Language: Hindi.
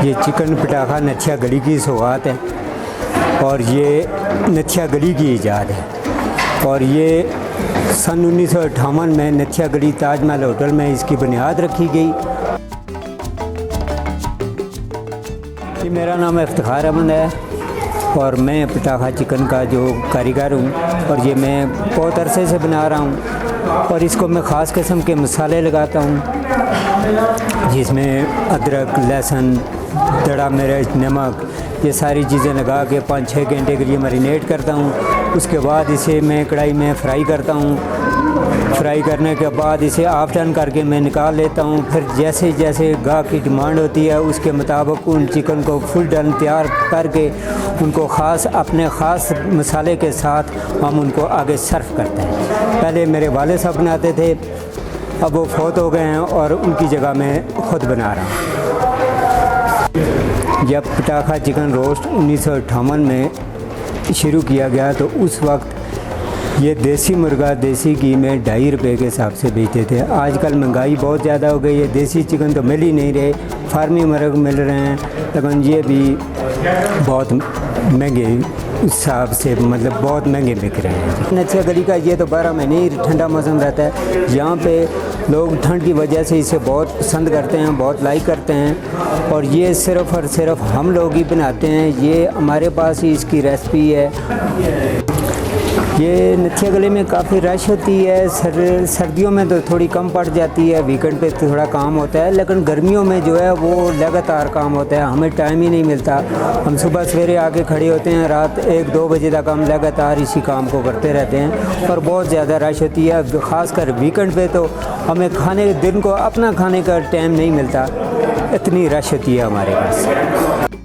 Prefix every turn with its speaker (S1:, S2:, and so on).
S1: ये चिकन पटाखा नथिया गली की सौगात है और ये नथिया गली की ईजाद है और ये सन 1958 में नथिया गली ताजमहल होटल में इसकी बुनियाद रखी गई। ये मेरा नाम इफ्तिखार अहमद है और मैं पटाखा चिकन का जो कारीगर हूँ और ये मैं बहुत अरसे से बना रहा हूँ और इसको मैं ख़ास किस्म के मसाले लगाता हूँ जिसमें अदरक, लहसुन, दड़ा मिर्च, नमक, ये सारी चीज़ें लगा के 5-6 घंटे के लिए मैरिनेट करता हूँ। उसके बाद इसे मैं कढ़ाई में फ्राई करता हूँ। फ्राई करने के बाद इसे ऑफ टर्न करके मैं निकाल लेता हूँ। फिर जैसे जैसे गाहक की डिमांड होती है उसके मुताबिक उन चिकन को फुल डन तैयार करके उनको ख़ास अपने ख़ास मसाले के साथ हम उनको आगे सर्व करते हैं। पहले मेरे वाले साहब बनाते थे, अब वो फौत हो गए हैं और उनकी जगह मैं ख़ुद बना रहा हूँ। जब पटाखा चिकन रोस्ट 1958 में शुरू किया गया तो उस वक्त ये देसी मुर्गा देसी घी में 2.5 रुपये के हिसाब से बेचते थे। आजकल महंगाई बहुत ज़्यादा हो गई है, देसी चिकन तो मिल ही नहीं रहे, फार्मी मुर्ग मिल रहे हैं, लेकिन ये भी बहुत महंगे हिसाब से मतलब बहुत महंगे बिक रहे हैं। नथिया गली का ये तो 12 महीने ही ठंडा मौसम रहता है। यहाँ पे लोग ठंड की वजह से इसे बहुत पसंद करते हैं, बहुत लाइक करते हैं और ये सिर्फ़ और सिर्फ हम लोग ही बनाते हैं। ये हमारे पास ही इसकी रेसिपी है। ये नथिया गली में काफ़ी रश होती है। सर्दियों में तो थोड़ी कम पड़ जाती है, वीकेंड पे थोड़ा काम होता है, लेकिन गर्मियों में जो है वो लगातार काम होता है, हमें टाइम ही नहीं मिलता। हम सुबह सवेरे आके खड़े होते हैं, रात 1-2 बजे तक हम लगातार इसी काम को करते रहते हैं और बहुत ज़्यादा रश होती है। ख़ासकर वीकेंड पे तो हमें खाने दिन को अपना खाने का टाइम नहीं मिलता, इतनी रश होती है हमारे पास।